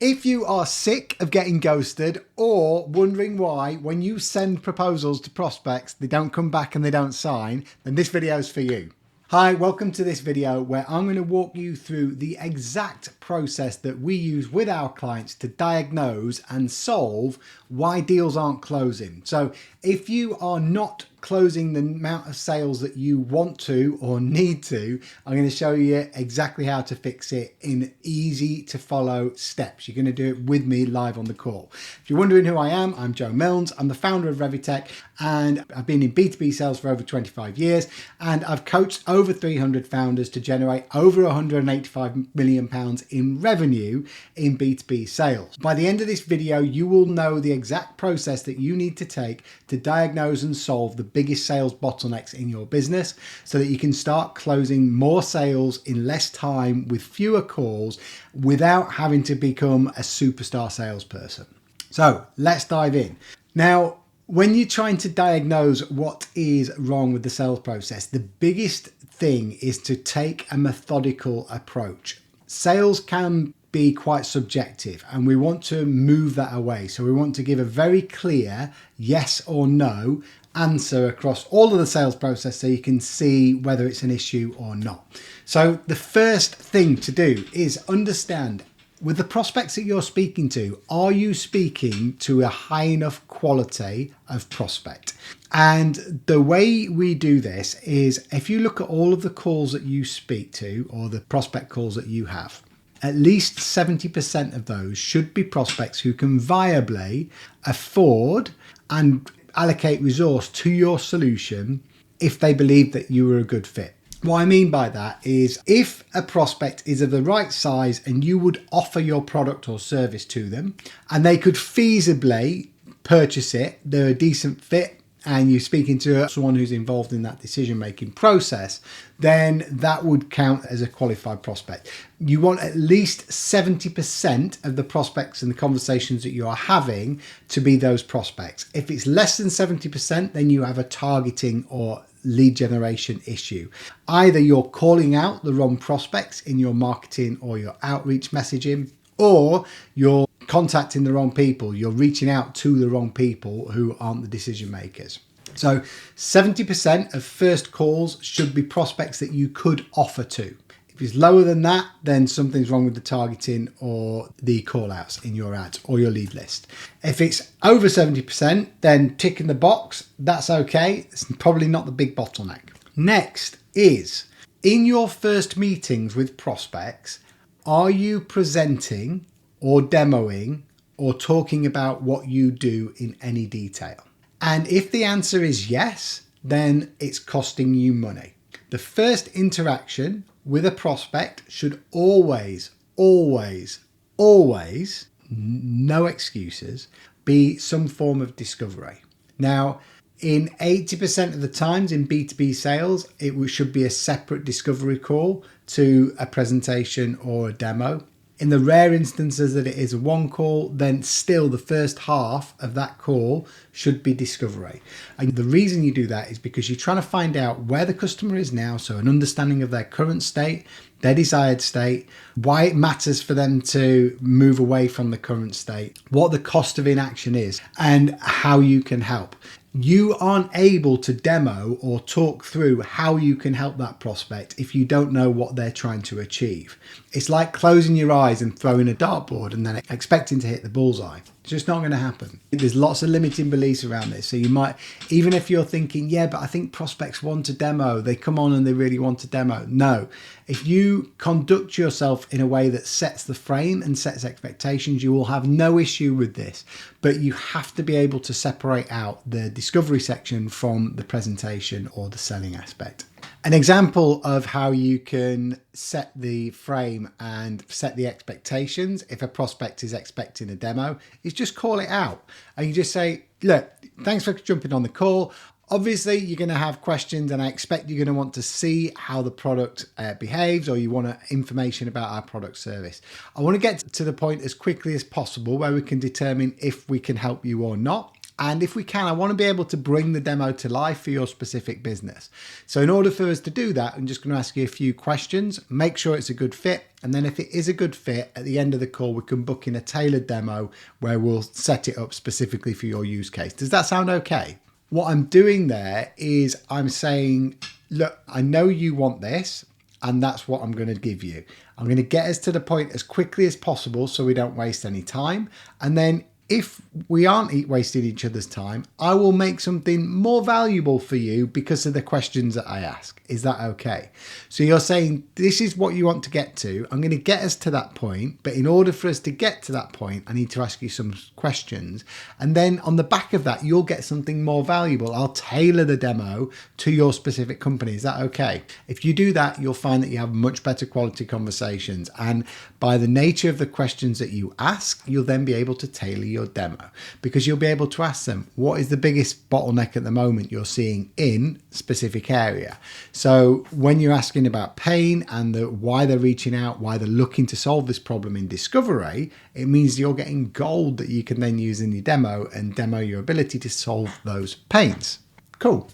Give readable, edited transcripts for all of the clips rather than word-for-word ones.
If you are sick of getting ghosted or wondering why when you send proposals to prospects, they don't come back and they don't sign, then this video is for you. Hi, welcome to this video where I'm going to walk you through the exact process that we use with our clients to diagnose and solve why deals aren't closing. So if you are not closing the amount of sales that you want to or need to, I'm going to show you exactly how to fix it in easy to follow steps. You're going to do it with me live on the call. If you're wondering who I am, I'm Joe Milnes. I'm the founder of Revitech and I've been in B2B sales for over 25 years and I've coached over 300 founders to generate over £185 million in revenue in B2B sales. By the end of this video, you will know the exact process that you need to take to diagnose and solve the biggest sales bottlenecks in your business so that you can start closing more sales in less time with fewer calls without having to become a superstar salesperson. So let's dive in. Now, when you're trying to diagnose what is wrong with the sales process, the biggest thing is to take a methodical approach. Sales can be quite subjective and we want to move that away. So we want to give a very clear yes or no answer across all of the sales process so you can see whether it's an issue or not. So the first thing to do is understand with the prospects that you're speaking to, are you speaking to a high enough quality of prospect? And the way we do this is if you look at all of the calls that you speak to or the prospect calls that you have, at least 70% of those should be prospects who can viably afford and allocate resource to your solution if they believe that you are a good fit. What I mean by that is if a prospect is of the right size and you would offer your product or service to them and they could feasibly purchase it, they're a decent fit, and you're speaking to someone who's involved in that decision-making process, then that would count as a qualified prospect. You want at least 70% of the prospects and the conversations that you are having to be those prospects. If it's less than 70%, then you have a targeting or lead generation issue. Either you're calling out the wrong prospects in your marketing or your outreach messaging, or you're contacting the wrong people. You're reaching out to the wrong people who aren't the decision makers. So 70% of first calls should be prospects that you could offer to. If it's lower than that, then something's wrong with the targeting or the call outs in your ads or your lead list. If it's over 70%, then tick in the box. That's okay. It's probably not the big bottleneck. Next is in your first meetings with prospects, are you presenting or demoing or talking about what you do in any detail? And if the answer is yes, then it's costing you money. The first interaction with a prospect should always, no excuses, be some form of discovery. Now, in 80% of the times in B2B sales, it should be a separate discovery call to a presentation or a demo. In the rare instances that it is a one call, then still the first half of that call should be discovery. And the reason you do that is because you're trying to find out where the customer is now, so an understanding of their current state, their desired state, why it matters for them to move away from the current state, what the cost of inaction is, and how you can help. You aren't able to demo or talk through how you can help that prospect if you don't know what they're trying to achieve. It's like closing your eyes and throwing a dartboard and then expecting to hit the bullseye. It's just not going to happen. There's lots of limiting beliefs around this. So you might, even if you're thinking, yeah, but I think prospects want a demo, they come on and they really want a demo. No, if you conduct yourself in a way that sets the frame and sets expectations, you will have no issue with this. But you have to be able to separate out the discovery section from the presentation or the selling aspect. An example of how you can set the frame and set the expectations if a prospect is expecting a demo is just call it out. And you just say, look, thanks for jumping on the call. Obviously, you're going to have questions and I expect you're going to want to see how the product behaves or you want information about our product service. I want to get to the point as quickly as possible where we can determine if we can help you or not. And if we can, I want to be able to bring the demo to life for your specific business. So in order for us to do that, I'm just going to ask you a few questions, make sure it's a good fit. And then if it is a good fit, at the end of the call, we can book in a tailored demo where we'll set it up specifically for your use case. Does that sound okay? What I'm doing there is I'm saying, look, I know you want this, and that's what I'm going to give you. I'm going to get us to the point as quickly as possible so we don't waste any time. And then if we aren't wasting each other's time, I will make something more valuable for you because of the questions that I ask. Is that okay? So you're saying this is what you want to get to. I'm going to get us to that point, but in order for us to get to that point, I need to ask you some questions. And then on the back of that, you'll get something more valuable. I'll tailor the demo to your specific company. Is that okay? If you do that, you'll find that you have much better quality conversations. And by the nature of the questions that you ask, you'll then be able to tailor your demo, because you'll be able to ask them, what is the biggest bottleneck at the moment you're seeing in specific area? So when you're asking about pain and why they're reaching out, why they're looking to solve this problem in discovery, it means you're getting gold that you can then use in your demo and demo your ability to solve those pains. Cool.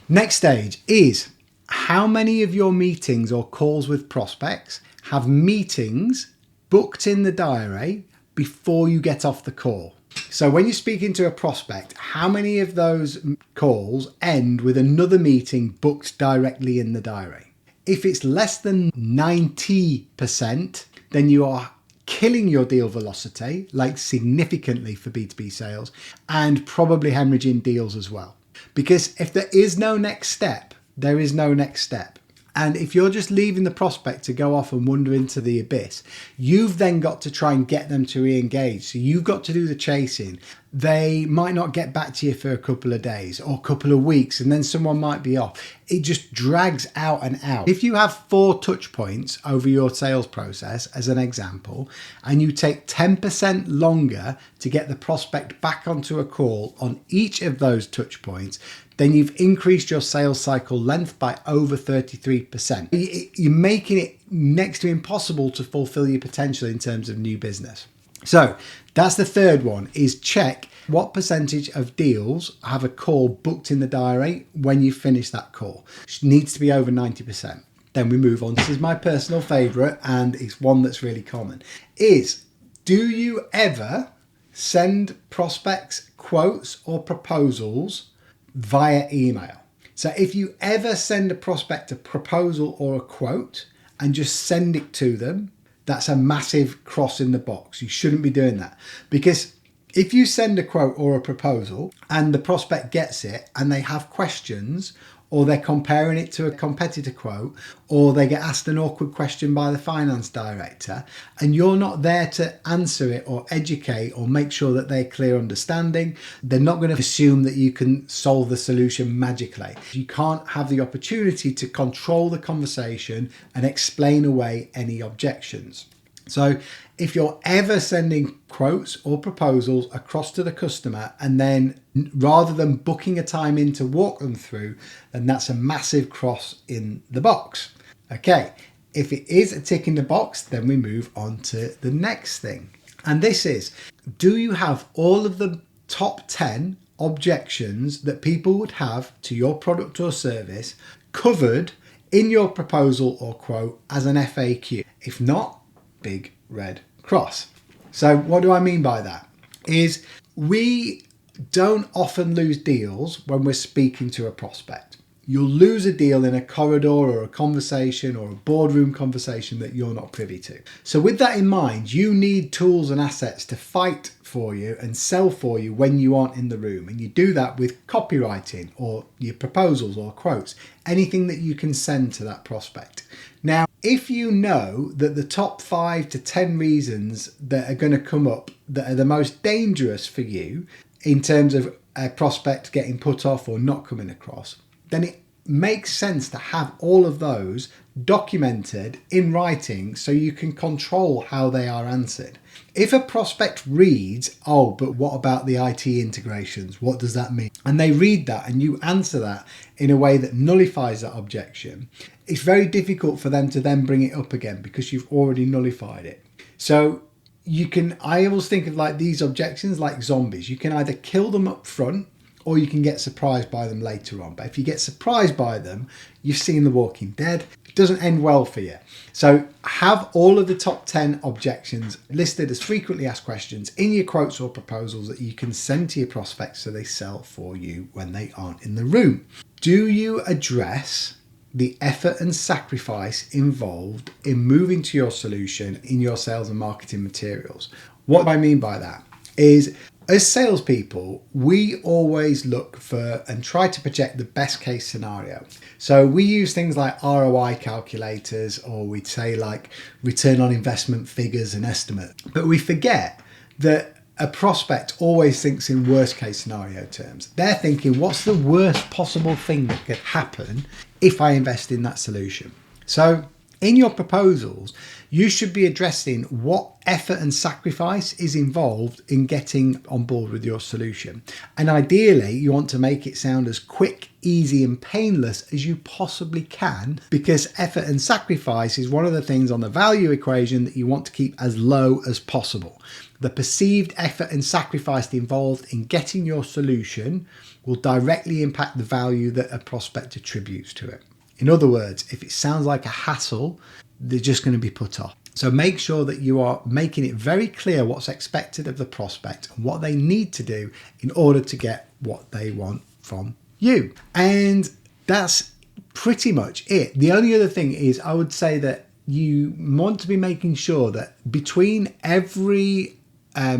Next stage is how many of your meetings or calls with prospects have meetings booked in the diary before you get off the call. So when you're speaking to a prospect, how many of those calls end with another meeting booked directly in the diary? If it's less than 90%, then you are killing your deal velocity, like significantly for B2B sales, and probably hemorrhaging deals as well. Because if there is no next step, there is no next step. And if you're just leaving the prospect to go off and wander into the abyss, you've then got to try and get them to re-engage. So you've got to do the chasing. They might not get back to you for a couple of days or a couple of weeks, and then someone might be off. It just drags out and out. If you have 4 touch points over your sales process, as an example, and you take 10% longer to get the prospect back onto a call on each of those touch points, then you've increased your sales cycle length by over 33%. You're making it next to impossible to fulfill your potential in terms of new business. So that's the third one, is check what percentage of deals have a call booked in the diary when you finish that call. It needs to be over 90%. Then we move on. This is my personal favorite, and it's one that's really common, is do you ever send prospects quotes or proposals via email? So if you ever send a prospect a proposal or a quote and just send it to them, that's a massive cross in the box. You shouldn't be doing that, because if you send a quote or a proposal and the prospect gets it and they have questions, or they're comparing it to a competitor quote, or they get asked an awkward question by the finance director, and you're not there to answer it or educate or make sure that they're clear understanding, they're not going to assume that you can solve the solution magically. You can't have the opportunity to control the conversation and explain away any objections. So if you're ever sending quotes or proposals across to the customer and then rather than booking a time in to walk them through, then that's a massive cross in the box. Okay, if it is a tick in the box, then we move on to the next thing. And this is, do you have all of the top 10 objections that people would have to your product or service covered in your proposal or quote as an FAQ? If not, big red cross. So what do I mean by that? Is we don't often lose deals when we're speaking to a prospect. You'll lose a deal in a corridor or a conversation or a boardroom conversation that you're not privy to. So with that in mind, you need tools and assets to fight for you and sell for you when you aren't in the room. And you do that with copywriting or your proposals or quotes, anything that you can send to that prospect. Now, if you know that the top 5 to 10 reasons that are going to come up that are the most dangerous for you in terms of a prospect getting put off or not coming across, then it makes sense to have all of those documented in writing so you can control how they are answered. If a prospect reads, oh, but what about the IT integrations? What does that mean? And they read that and you answer that in a way that nullifies that objection, it's very difficult for them to then bring it up again because you've already nullified it. So I always think of like these objections like zombies. You can either kill them up front or you can get surprised by them later on. But if you get surprised by them, you've seen The Walking Dead. It doesn't end well for you. So have all of the top 10 objections listed as frequently asked questions in your quotes or proposals that you can send to your prospects so they sell for you when they aren't in the room. Do you address the effort and sacrifice involved in moving to your solution in your sales and marketing materials? What I mean by that is, as salespeople, we always look for and try to project the best case scenario. So we use things like ROI calculators, or we'd say like return on investment figures and estimates. But we forget that a prospect always thinks in worst case scenario terms. They're thinking, what's the worst possible thing that could happen if I invest in that solution? So in your proposals, you should be addressing what effort and sacrifice is involved in getting on board with your solution. And ideally, you want to make it sound as quick, easy, and painless as you possibly can, because effort and sacrifice is one of the things on the value equation that you want to keep as low as possible. The perceived effort and sacrifice involved in getting your solution will directly impact the value that a prospect attributes to it. In other words, if it sounds like a hassle, they're just going to be put off. So make sure that you are making it very clear what's expected of the prospect and what they need to do in order to get what they want from you. And that's pretty much it. The only other thing is, I would say that you want to be making sure that between every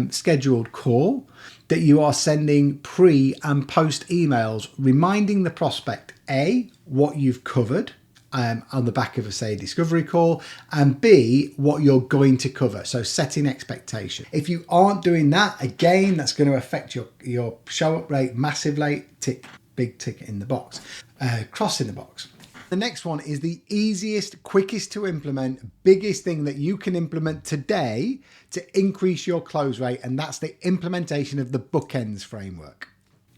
scheduled call that you are sending pre and post emails reminding the prospect, A, what you've covered on the back of a, say, discovery call, and B, what you're going to cover. So setting expectation. If you aren't doing that, again, that's going to affect your show up rate massively. Big tick in the box, cross in the box. The next one is the easiest, quickest to implement, biggest thing that you can implement today to increase your close rate, and that's the implementation of the bookends framework.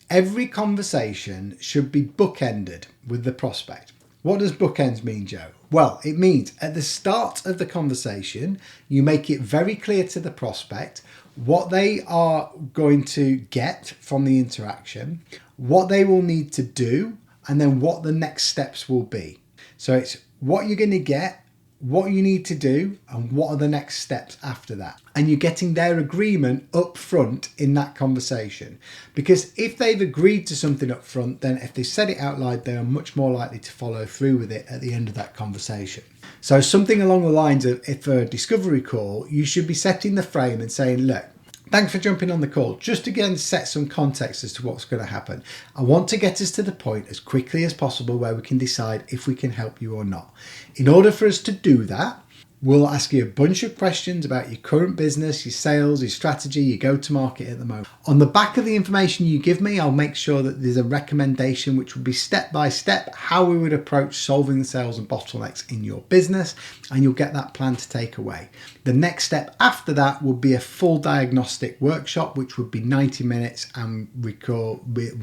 Every conversation should be bookended with the prospect. What does bookends mean, Joe? Well, it means at the start of the conversation, you make it very clear to the prospect what they are going to get from the interaction, what they will need to do, and then what the next steps will be. So it's what you're going to get, what you need to do, and what are the next steps after that. And you're getting their agreement up front in that conversation. Because if they've agreed to something up front, then if they said it out loud, they are much more likely to follow through with it at the end of that conversation. So something along the lines of, if for a discovery call, you should be setting the frame and saying, look, thanks for jumping on the call. Just again, set some context as to what's going to happen. I want to get us to the point as quickly as possible where we can decide if we can help you or not. In order for us to do that, we'll ask you a bunch of questions about your current business, your sales, your strategy, your go-to-market at the moment. On the back of the information you give me, I'll make sure that there's a recommendation which will be step by step how we would approach solving the sales and bottlenecks in your business, and you'll get that plan to take away. The next step after that will be a full diagnostic workshop, which would be 90 minutes, and we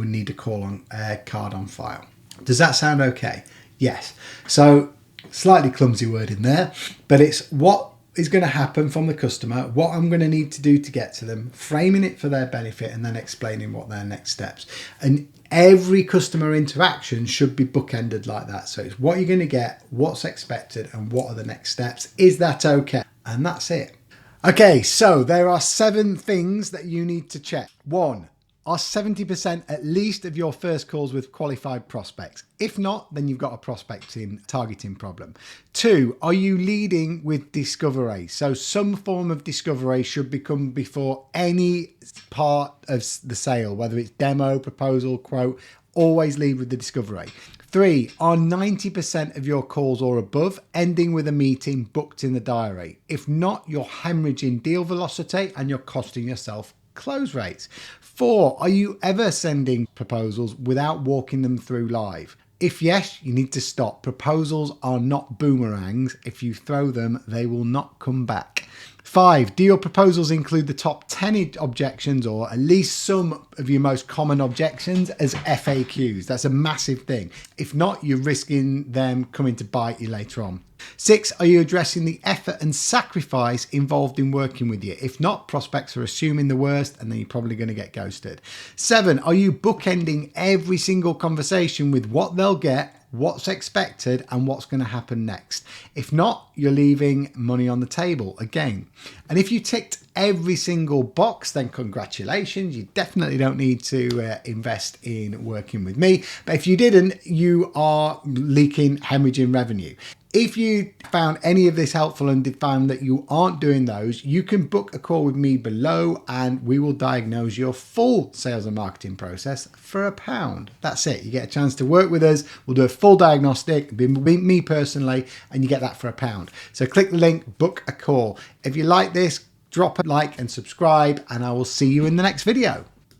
need a card on file. Does that sound okay? Yes. So slightly clumsy word in there, but it's what is going to happen from the customer, what I'm going to need to do to get to them, framing it for their benefit, and then explaining what their next steps. And every customer interaction should be bookended like that. So it's what you're going to get, what's expected, and what are the next steps. Is that okay? And that's it. Okay, so there are 7 things that you need to check. 1. Are 70% at least of your first calls with qualified prospects? If not, then you've got a prospecting targeting problem. 2, are you leading with discovery? So some form of discovery should become before any part of the sale, whether it's demo, proposal, quote, always lead with the discovery. 3, are 90% of your calls or above ending with a meeting booked in the diary? If not, you're hemorrhaging deal velocity and you're costing yourself close rates. 4, are you ever sending proposals without walking them through live? If yes, you need to stop. Proposals are not boomerangs. If you throw them, they will not come back. 5, do your proposals include the top 10 objections or at least some of your most common objections as FAQs? That's a massive thing. If not, you're risking them coming to bite you later on. 6, are you addressing the effort and sacrifice involved in working with you? If not, prospects are assuming the worst and then you're probably going to get ghosted. 7, are you bookending every single conversation with what they'll get, what's expected and what's going to happen next? If not, you're leaving money on the table again. And if you ticked every single box, then congratulations, you definitely don't need to invest in working with me. But if you didn't, you are leaking hemorrhaging revenue. If you found any of this helpful and found that you aren't doing those, you can book a call with me below and we will diagnose your full sales and marketing process for £1. That's it. You get a chance to work with us. We'll do a full diagnostic, be me personally, and you get that for £1. So click the link, book a call. If you like this, drop a like and subscribe, and I will see you in the next video.